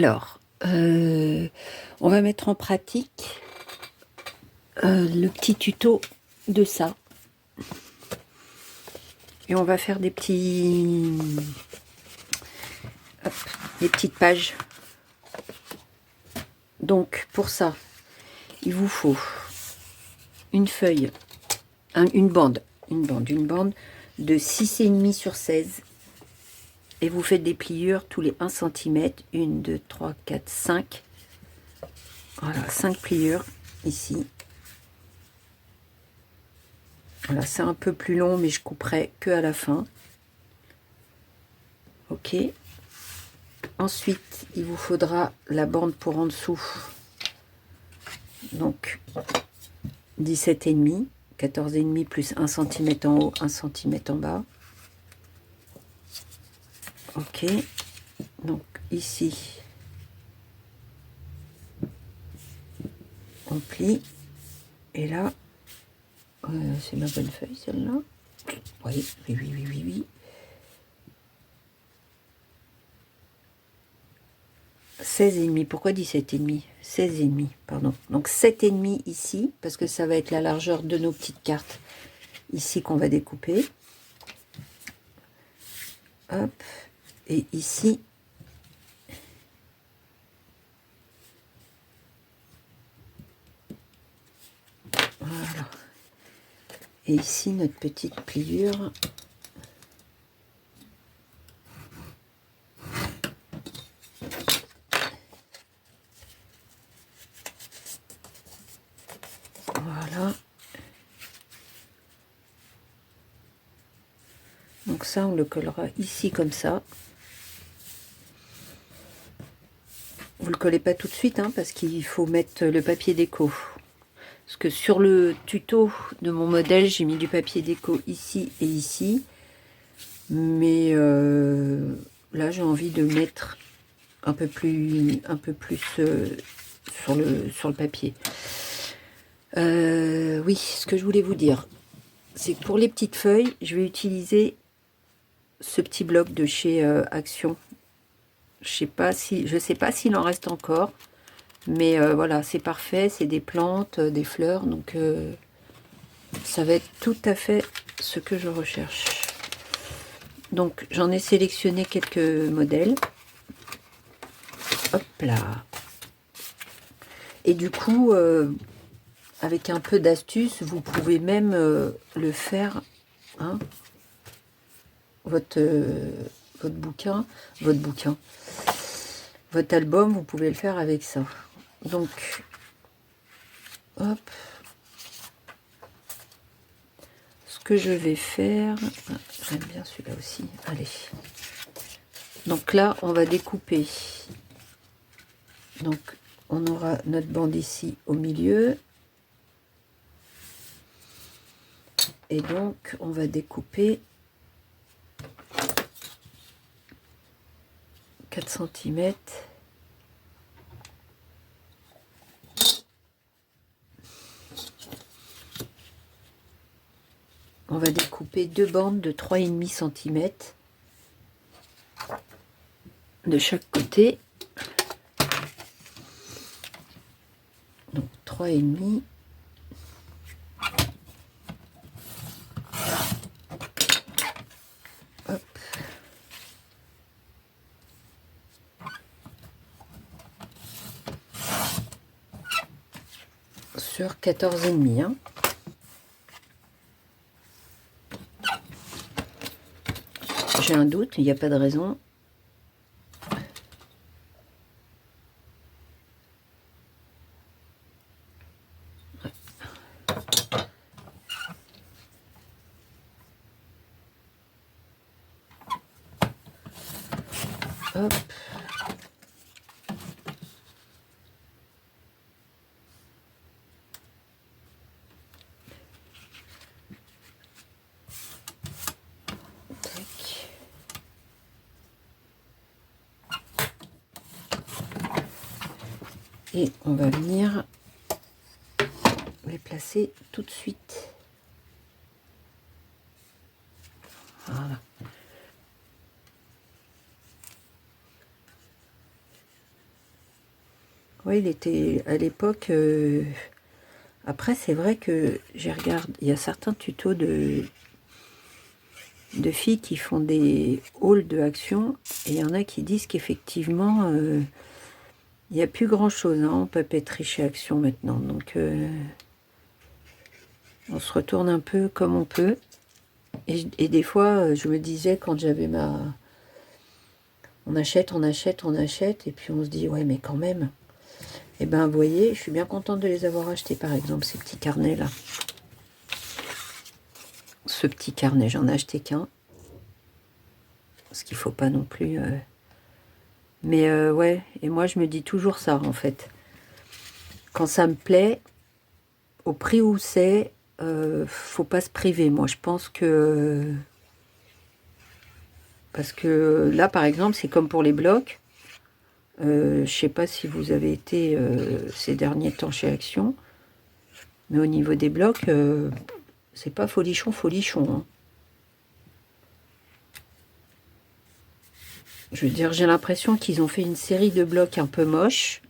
Alors, on va mettre en pratique le petit tuto de ça. Et on va faire des petits... Hop, des petites pages. Donc, pour ça, il vous faut une feuille, une bande de 6,5 sur 16. Et vous faites des pliures tous les 1 cm. 1, 2, 3, 4, 5. Voilà, 5 pliures ici. Voilà, c'est un peu plus long, mais je couperai que à la fin. Ok. Ensuite, il vous faudra la bande pour en dessous. Donc, 17,5, 14,5 plus 1 cm en haut, 1 cm en bas. Ok. Donc, ici, on plie. Et là, c'est ma bonne feuille, celle-là. Oui, oui, oui, oui, oui, oui. 16,5, pourquoi 17,5? 16,5, pardon. Donc 7,5 ici, parce que ça va être la largeur de nos petites cartes ici qu'on va découper. Hop, et ici, voilà. Et ici, notre petite pliure. Voilà. Donc ça, on le collera ici comme ça. Vous le collez pas tout de suite, hein, parce qu'il faut mettre le papier déco. Parce que sur le tuto de mon modèle, j'ai mis du papier déco ici et ici. Mais là, j'ai envie de mettre un peu plus sur le papier. Oui, ce que je voulais vous dire, c'est que pour les petites feuilles, je vais utiliser ce petit bloc de chez Action. Je sais pas s'il en reste encore, mais voilà, c'est parfait, c'est des plantes, des fleurs, donc ça va être tout à fait ce que je recherche. Donc j'en ai sélectionné quelques modèles. Hop là. Et du coup, avec un peu d'astuce, vous pouvez même le faire, hein, votre bouquin, votre album, vous pouvez le faire avec ça. Donc, hop. Ce que je vais faire, j'aime bien celui-là aussi, allez. Donc là, on va découper. Donc, on aura notre bande ici au milieu. Et donc, on va découper 4 cm. On va découper deux bandes de 3,5 cm de chaque côté. Donc 3,5. Hop. Sur 14,5. Hein. J'ai un doute, il n'y a pas de raison. Hop. Tac. Et on va venir les placer tout de suite. Voilà. Ouais, il était à l'époque... Après, c'est vrai que j'ai regardé... Il y a certains tutos de filles qui font des hauls de Action. Et il y en a qui disent qu'effectivement, il n'y a plus grand-chose en papeterie chez Action maintenant. Donc, on se retourne un peu comme on peut. Et des fois, je me disais, quand j'avais ma... On achète, on achète, on achète, et puis on se dit, ouais, mais quand même. Et ben, vous voyez, je suis bien contente de les avoir achetés, par exemple, ces petits carnets-là. Ce petit carnet, j'en ai acheté qu'un. Parce qu'il faut pas non plus... Mais ouais, et moi, je me dis toujours ça, en fait. Quand ça me plaît, au prix où c'est, faut pas se priver. Moi, je pense que... Parce que là, par exemple, c'est comme pour les blocs. Je sais pas si vous avez été ces derniers temps chez Action, mais au niveau des blocs, c'est pas folichon, folichon. Hein. Je veux dire, j'ai l'impression qu'ils ont fait une série de blocs un peu moches,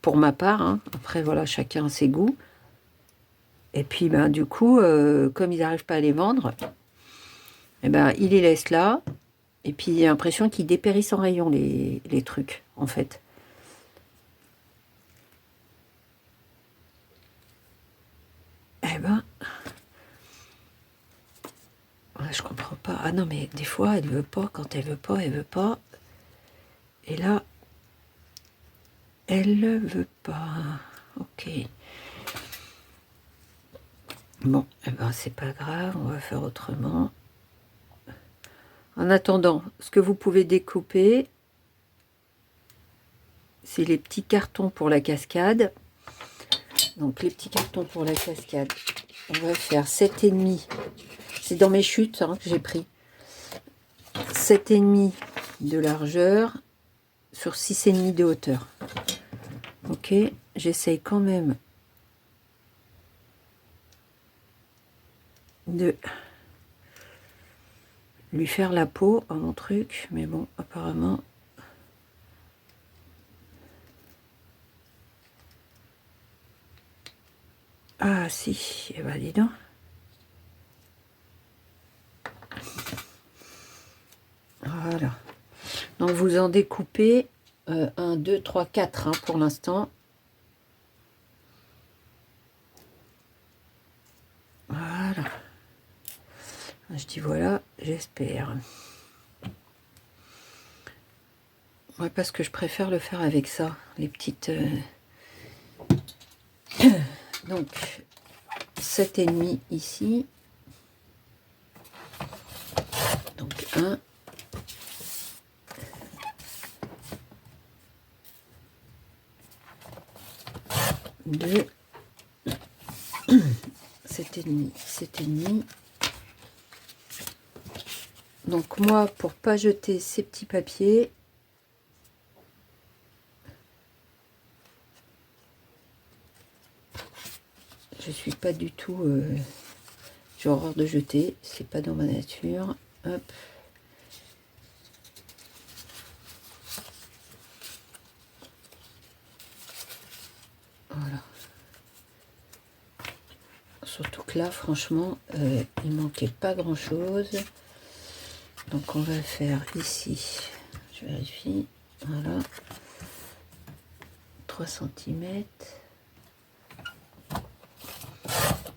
pour ma part. Hein. Après, voilà, chacun a ses goûts. Et puis, ben, du coup, comme ils n'arrivent pas à les vendre, eh ben, ils les laissent là. Et puis, j'ai l'impression qu'ils dépérissent en rayon, les trucs, en fait. Eh ben, ouais, je comprends pas. Ah non, mais des fois, elle veut pas. Quand elle veut pas, elle veut pas. Et là, elle ne veut pas. Ok. Bon, eh ben, c'est pas grave. On va faire autrement. En attendant, ce que vous pouvez découper, c'est les petits cartons pour la cascade. Donc, les petits cartons pour la cascade. On va faire 7,5. C'est dans mes chutes hein, que j'ai pris. 7,5 de largeur sur 6,5 de hauteur. Ok, j'essaye quand même de lui faire la peau à mon truc, mais bon, apparemment... Ah si, eh ben dis donc. Voilà. Donc vous en découpez 1, 2, 3, 4 hein, pour l'instant. Voilà. Je dis voilà, j'espère. Ouais, parce que je préfère le faire avec ça, les petites... Donc, 7,5 ici. Donc, 1. 2. 7,5. 7,5. Donc, moi, pour pas jeter ces petits papiers, je suis pas du tout... j'ai horreur de jeter, c'est pas dans ma nature. Hop. Voilà. Surtout que là, franchement, il manquait pas grand chose. Donc on va faire ici, je vérifie, voilà, 3 cm.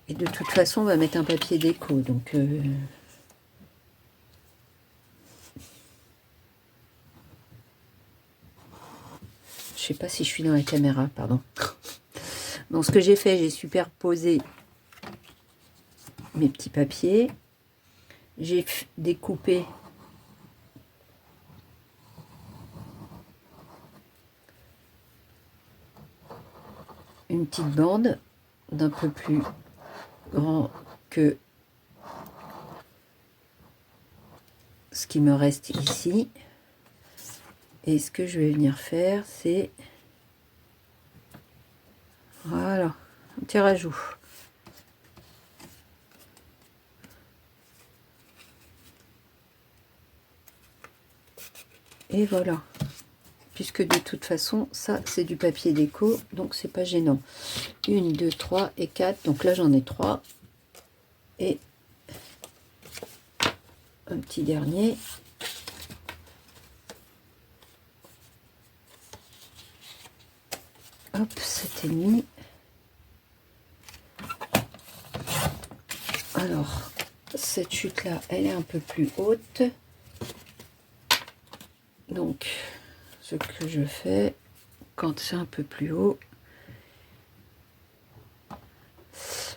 Et de toute façon, on va mettre un papier déco, donc... je sais pas si je suis dans la caméra, pardon. Donc ce que j'ai fait, j'ai superposé mes petits papiers. J'ai découpé une petite bande d'un peu plus grand que ce qui me reste ici. Et ce que je vais venir faire, c'est... Voilà, un petit rajout. Et voilà. puisque de toute façon, ça, c'est du papier déco, donc c'est pas gênant. 1, 2, 3 et 4. Donc là, j'en ai 3. Et un petit dernier. Hop, 7,5. Alors, cette chute-là, elle est un peu plus haute. Donc, ce que je fais, quand c'est un peu plus haut,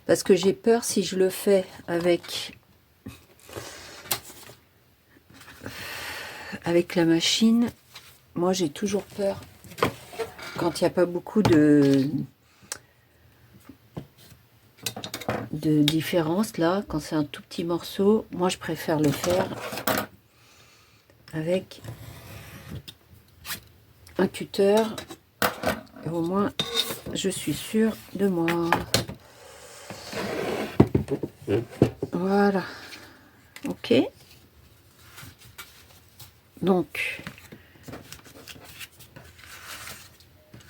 parce que j'ai peur si je le fais avec la machine, moi j'ai toujours peur quand il n'y a pas beaucoup de différence là, quand c'est un tout petit morceau, moi je préfère le faire avec un cutter, et au moins je suis sûre de moi. Voilà, ok. Donc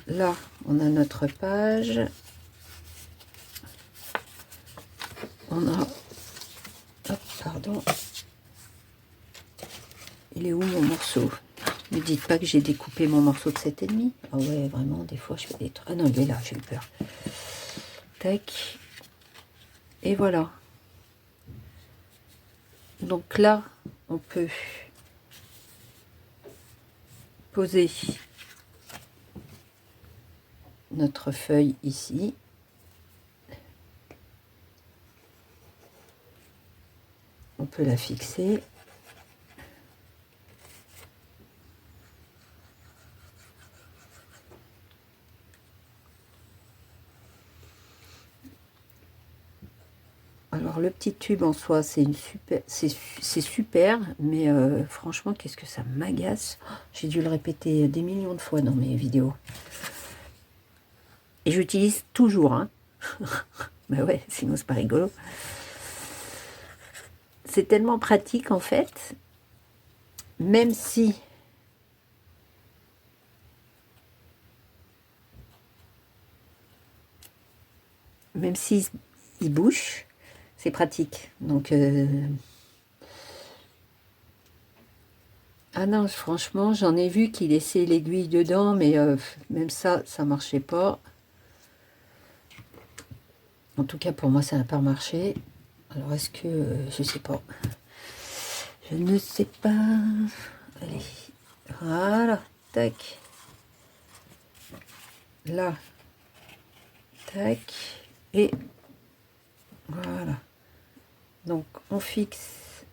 là on a notre page, on a, hop, pardon, il est où mon morceau? Ne dites pas que j'ai découpé mon morceau de 7,5. Ah ouais, vraiment, des fois je fais des trucs. Ah non, il est là, j'ai eu peur. Tac. Et voilà. Donc là, on peut poser notre feuille ici. On peut la fixer. Alors le petit tube en soi, c'est super, mais franchement, qu'est-ce que ça m'agace. J'ai dû le répéter des millions de fois dans mes vidéos. Et j'utilise toujours, hein. Bah ouais, sinon c'est pas rigolo. C'est tellement pratique en fait, même si il bouche, c'est pratique. Donc ah non, franchement, j'en ai vu qui laissait l'aiguille dedans, mais même ça marchait pas. En tout cas, pour moi, ça n'a pas marché. Alors, est-ce que... je sais pas. Je ne sais pas. Allez. Voilà. Tac. Là. Tac. Et voilà. Donc, on fixe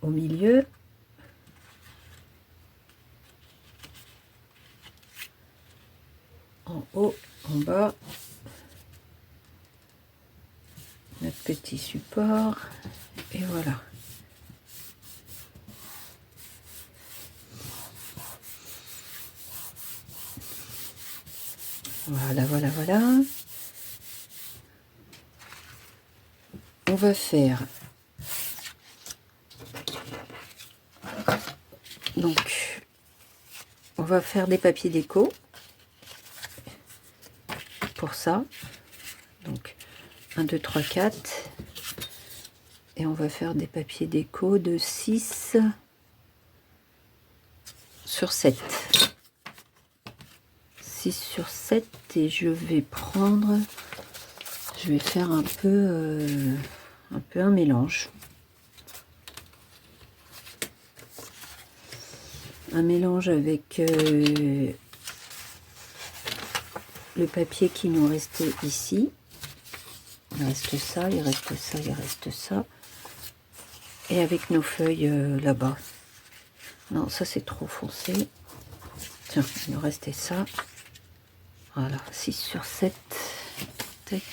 au milieu. En haut, en bas. Notre petit support. Et voilà. Voilà, voilà, voilà. On va faire donc on va faire des papiers déco pour ça. Donc 1, 2, 3, 4. Et on va faire des papiers déco de 6 sur 7. 6 sur 7 et je vais prendre, je vais faire un peu un mélange. Un mélange avec le papier qui nous restait ici. Il reste ça, il reste ça, il reste ça. Et avec nos feuilles là-bas. Non, ça c'est trop foncé. Tiens, il nous restait ça. Voilà, 6 sur 7. Tac.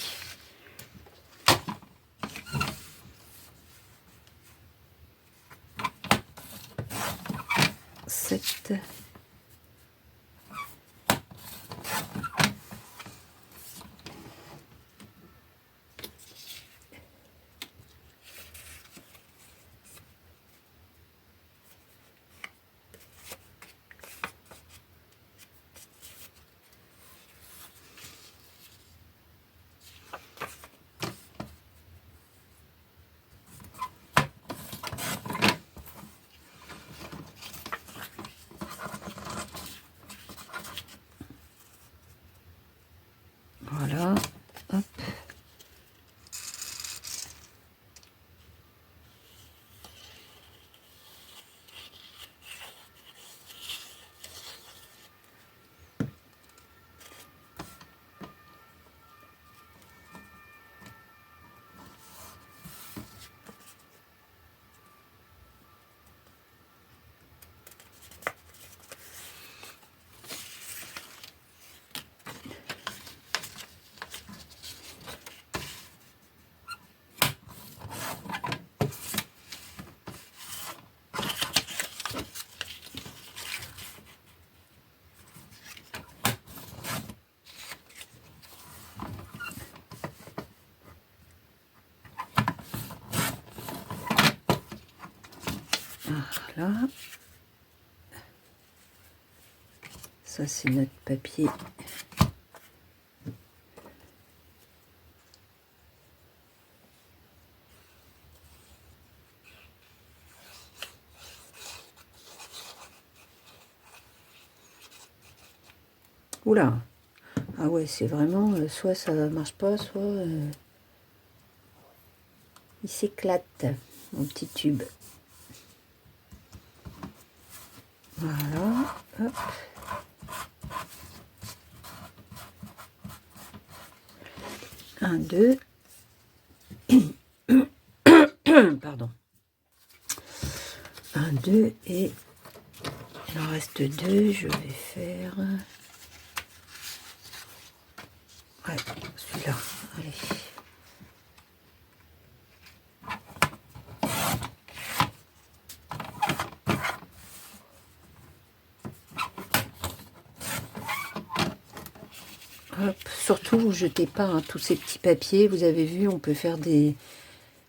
Voilà. Ça, c'est notre papier. Oula. Ah ouais, c'est vraiment, soit ça marche pas, soit il s'éclate, mon petit tube. Voilà, hop. Un, deux. Pardon. Un, deux, et il en reste deux, je vais faire... Ouais, celui-là, allez. Hop, surtout, jetez pas hein, tous ces petits papiers. Vous avez vu, on peut faire des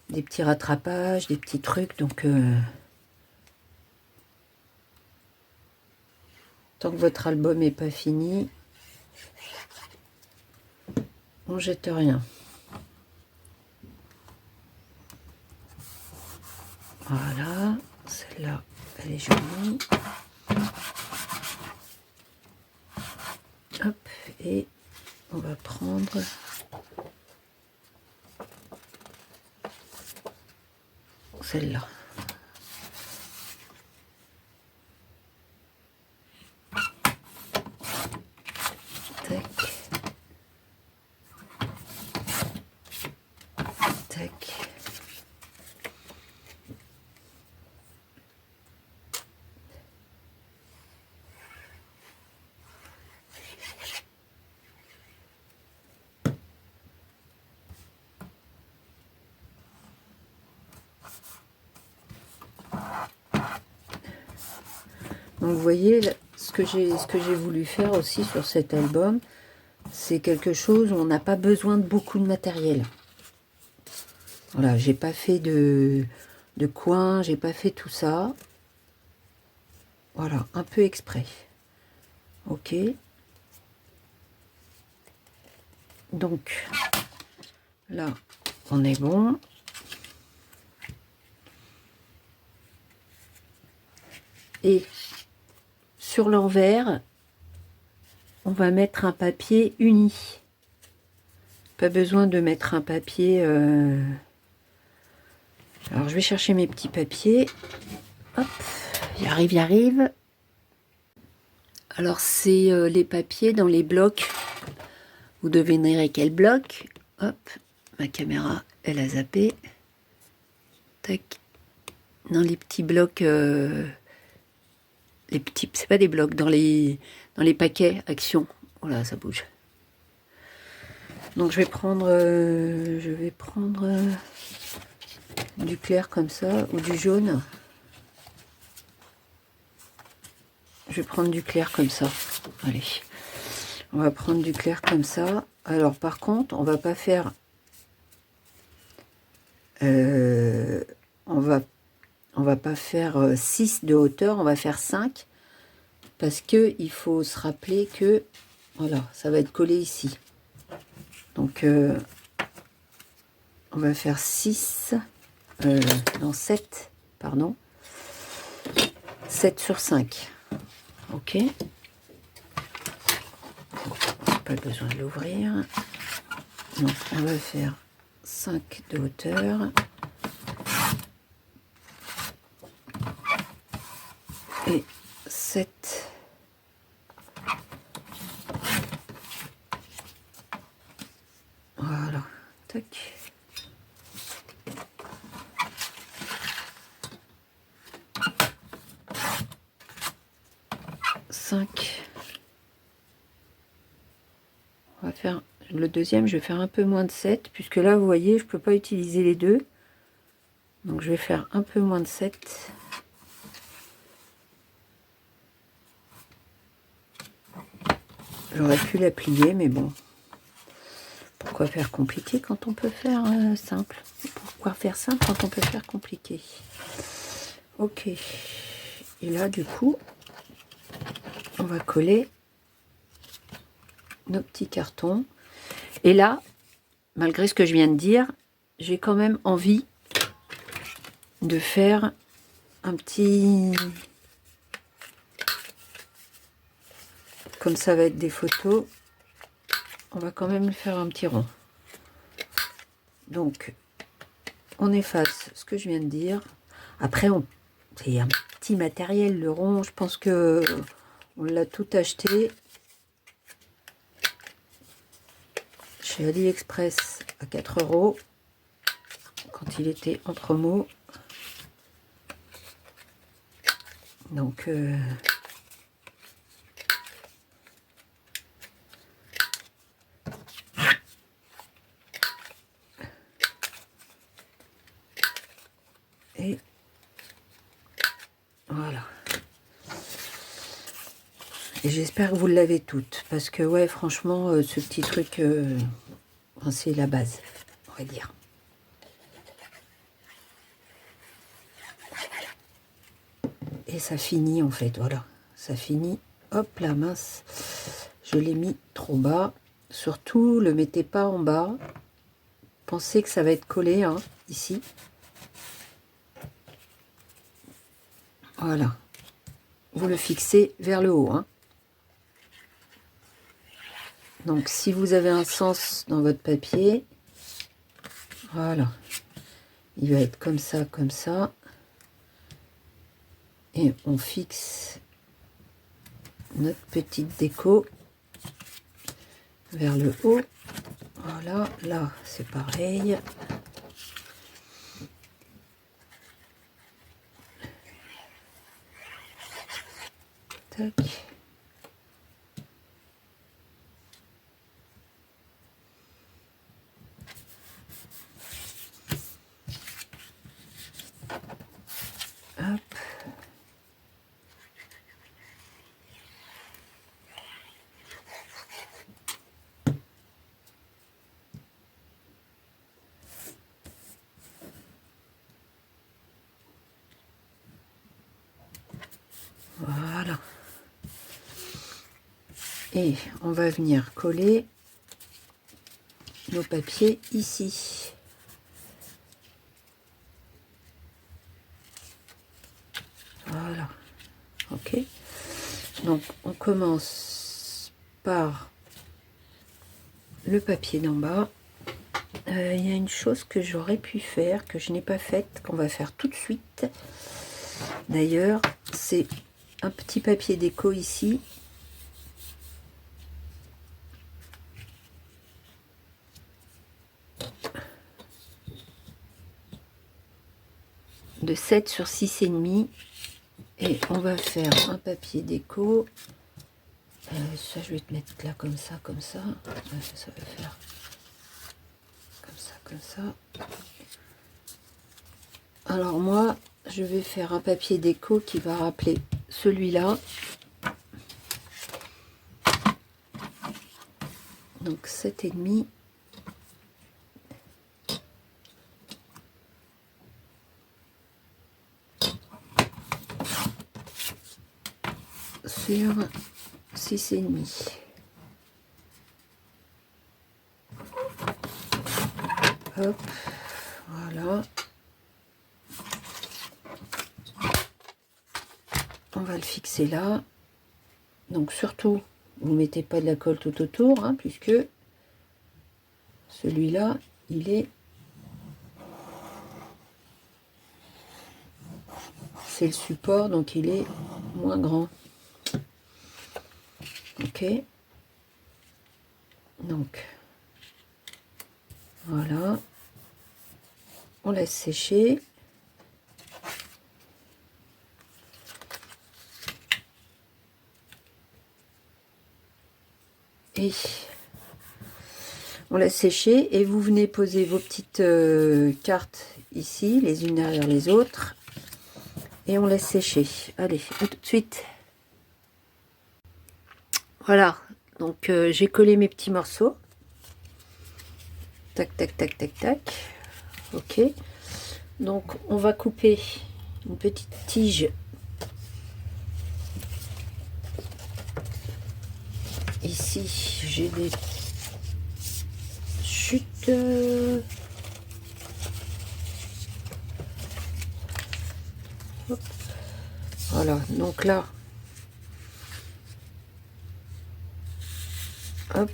petits rattrapages, des petits trucs. Donc, tant que votre album n'est pas fini, on jette rien. Voilà, celle-là, elle est jolie. Hop, et on va prendre celle-là. Tac. Tac. Donc vous voyez, ce que j'ai voulu faire aussi sur cet album, c'est quelque chose où on n'a pas besoin de beaucoup de matériel. Voilà, j'ai pas fait de coin, j'ai pas fait tout ça. Voilà, un peu exprès. Ok. Donc, là, on est bon. Et sur l'envers, on va mettre un papier uni. Pas besoin de mettre un papier... Alors, je vais chercher mes petits papiers. Hop, j'arrive, j'arrive. Alors, c'est les papiers dans les blocs. Vous devinerez quel bloc. Hop, ma caméra, elle a zappé. Tac. Dans les petits blocs... les petits... C'est pas des blocs, dans les paquets Action. Voilà, ça bouge. Donc, je vais prendre du clair comme ça, ou du jaune. Je vais prendre du clair comme ça. Allez. On va prendre du clair comme ça. Alors, par contre, on va pas faire... on va pas faire 6 de hauteur, on va faire 5. Parce que il faut se rappeler que... Voilà, ça va être collé ici. Donc, on va faire 6... non, 7, pardon. 7 sur 5. Ok. Pas besoin de l'ouvrir. Donc, on va faire 5 de hauteur. Et 7. Voilà. Tac. On va faire le deuxième, je vais faire un peu moins de 7, puisque là, vous voyez, je peux pas utiliser les deux. Donc, je vais faire un peu moins de 7. J'aurais pu la plier, mais bon. Pourquoi faire compliqué quand on peut faire simple? Pourquoi faire simple quand on peut faire compliqué? Ok. Et là, du coup, on va coller nos petits cartons. Et là, malgré ce que je viens de dire, j'ai quand même envie de faire un petit... Comme ça va être des photos, on va quand même faire un petit rond. Donc, on efface ce que je viens de dire. Après, c'est un petit matériel, le rond. Je pense que on l'a tout acheté chez AliExpress à 4 € quand il était en promo. Donc, et voilà. Et j'espère que vous l'avez toutes. Parce que, ouais, franchement, ce petit truc, c'est la base, on va dire. Et ça finit, en fait, voilà. Ça finit. Hop, la mince. Je l'ai mis trop bas. Surtout, le mettez pas en bas. Pensez que ça va être collé, hein, ici. Voilà. Vous le fixez vers le haut, hein. Donc, si vous avez un sens dans votre papier, voilà. Il va être comme ça, comme ça. Et on fixe notre petite déco vers le haut. Voilà, là, c'est pareil. Tac. Hop. Voilà. Et on va venir coller nos papiers ici. Voilà. Ok. Donc on commence par le papier d'en bas. Il y a une chose que j'aurais pu faire, que je n'ai pas faite, qu'on va faire tout de suite. D'ailleurs, c'est un petit papier déco ici. De 7 sur 6,5. Et on va faire un papier déco. Ça, je vais te mettre là comme ça, comme ça. Ça va faire comme ça, comme ça. Alors moi, je vais faire un papier déco qui va rappeler celui-là. Donc 7,5. Sur 6,5. Hop, voilà. On va le fixer là. Donc surtout, vous mettez pas de la colle tout autour, hein, puisque celui-là, il est... C'est le support, donc il est moins grand. Ok. Donc, voilà. On laisse sécher. Et on laisse sécher et vous venez poser vos petites cartes ici, les unes derrière les autres. Et on laisse sécher. Allez, à tout de suite. Voilà, donc j'ai collé mes petits morceaux. Tac, tac, tac, tac, tac. Ok. Donc on va couper une petite tige ici. J'ai des chutes. Hop. Voilà, donc là, hop.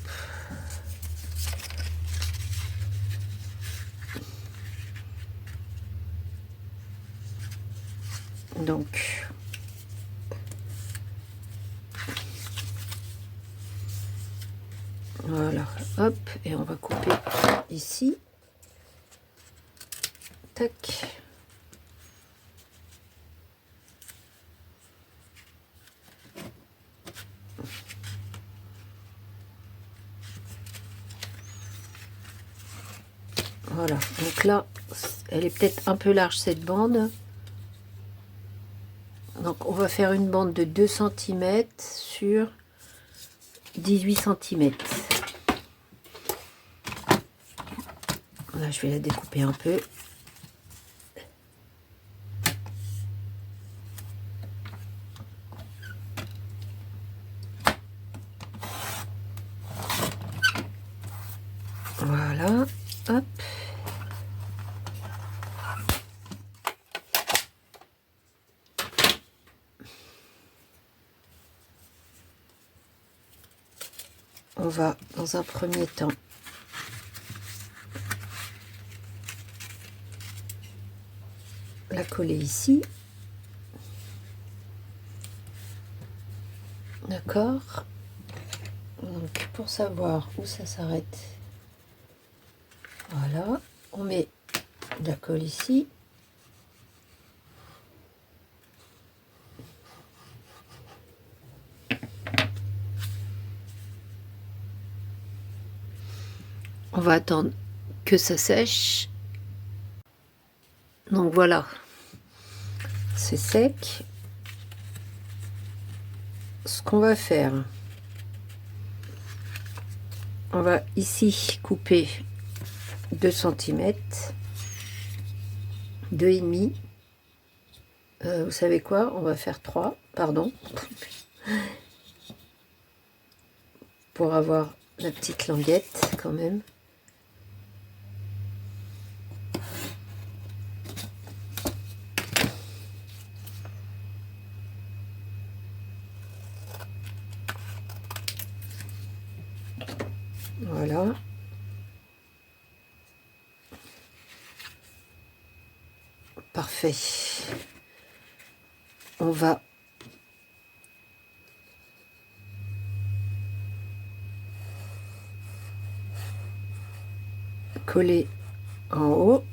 Donc, voilà, hop, et on va couper ici. Tac. Voilà, donc là, elle est peut-être un peu large cette bande. Donc on va faire une bande de 2 cm sur 18 cm. Là, je vais la découper un peu. Voilà, hop. On va, dans un premier temps, la coller ici. D'accord. Donc, pour savoir où ça s'arrête, voilà, on met de la colle ici. On va attendre que ça sèche. Donc voilà, c'est sec. Ce qu'on va faire, on va ici couper 2 cm, 2,5. Vous savez quoi, on va faire 3, pardon, pour avoir la petite languette quand même. Voilà. Parfait. On va coller en haut.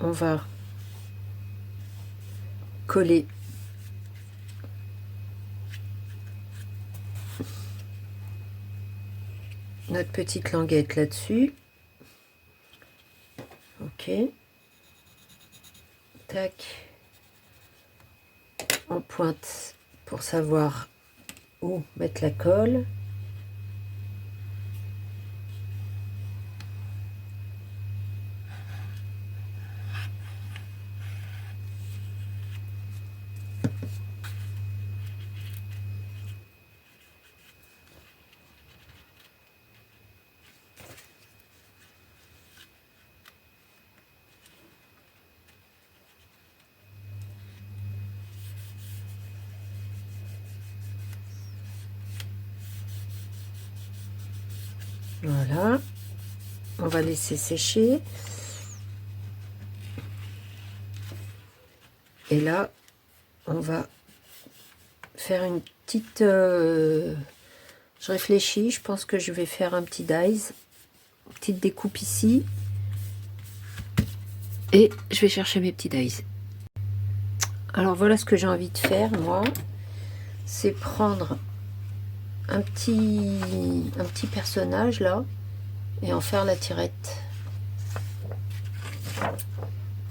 On va coller notre petite languette là-dessus. Ok. Tac. On pointe pour savoir où mettre la colle. Voilà, on va laisser sécher. Et là, on va faire une petite... je réfléchis, je pense que je vais faire un petit dies. Une petite découpe ici. Et je vais chercher mes petits dies. Alors voilà ce que j'ai envie de faire, moi. C'est prendre un petit personnage là et en faire la tirette.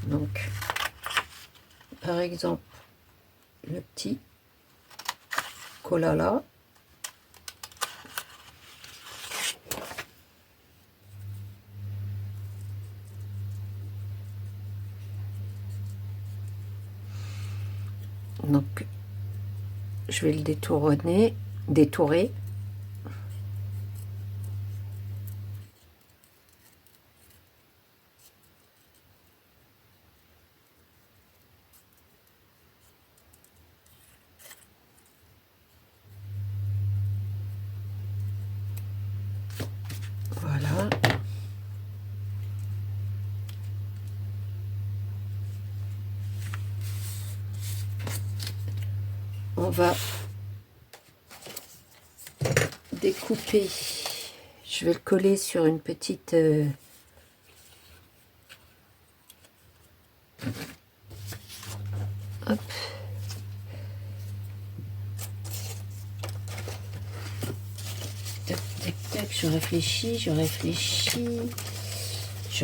Donc, par exemple, le petit Kolala. Donc, je vais le détourer. Voilà. On va découper. Je vais le coller sur une petite... hop. Tac, tac, tac. Je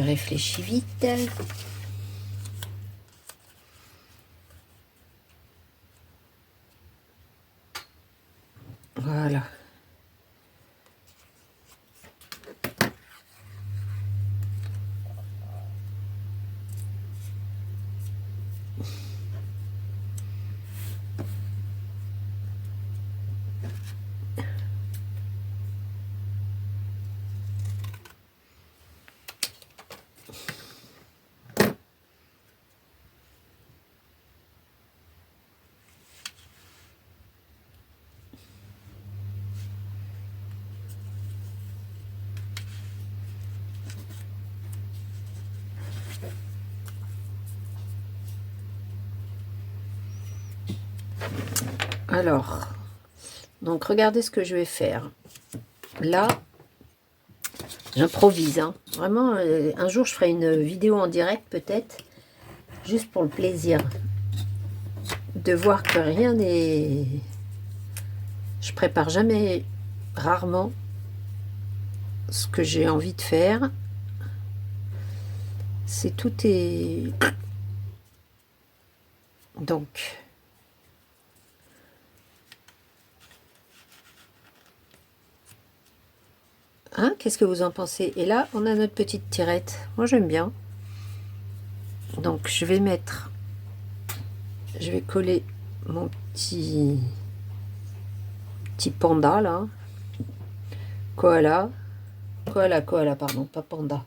réfléchis vite. Voilà. Alors, donc regardez ce que je vais faire. Là, j'improvise, hein. Vraiment, un jour je ferai une vidéo en direct peut-être, juste pour le plaisir de voir que rien n'est... Je prépare jamais, rarement, ce que j'ai envie de faire. C'est tout est... Donc... Hein, qu'est-ce que vous en pensez? Et là, on a notre petite tirette. Moi, j'aime bien. Donc, je vais mettre... Je vais coller mon petit panda, là. Koala. Koala, pardon, pas panda.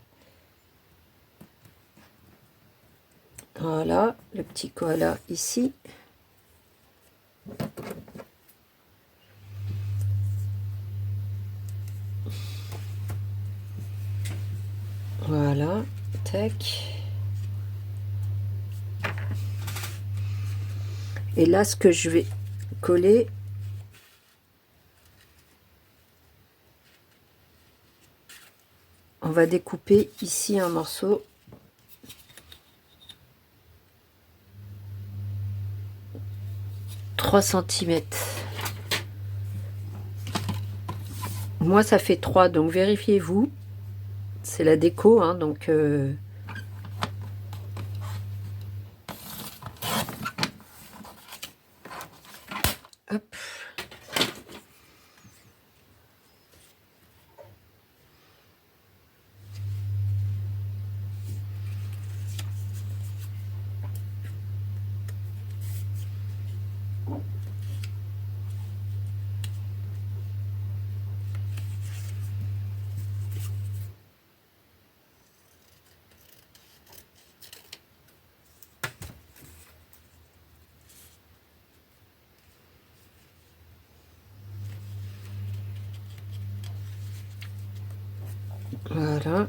Voilà, le petit koala ici. Voilà, tac. Et là, ce que je vais coller, on va découper ici un morceau. Centimètres. Moi, ça fait 3, donc vérifiez-vous. C'est la déco, hein, donc... Hop. Voilà.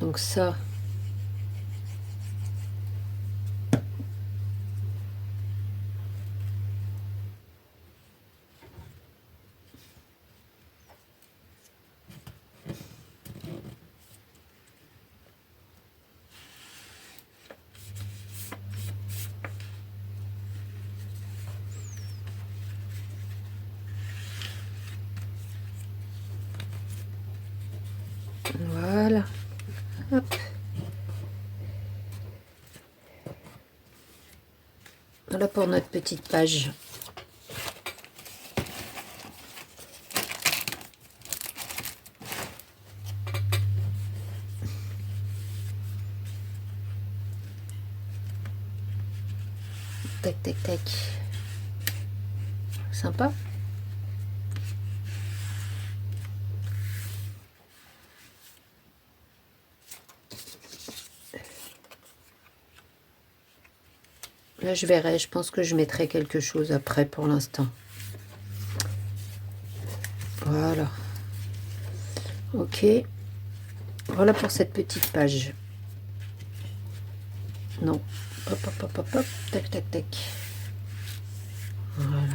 Donc ça, Voilà. Hop. Voilà pour notre petite page. Tac, tac, tac. Sympa. Là, je verrai. Je pense que je mettrai quelque chose après pour l'instant. Voilà. Ok. Voilà pour cette petite page. Non. Hop, hop, hop, hop, hop. Tac, tac, tac.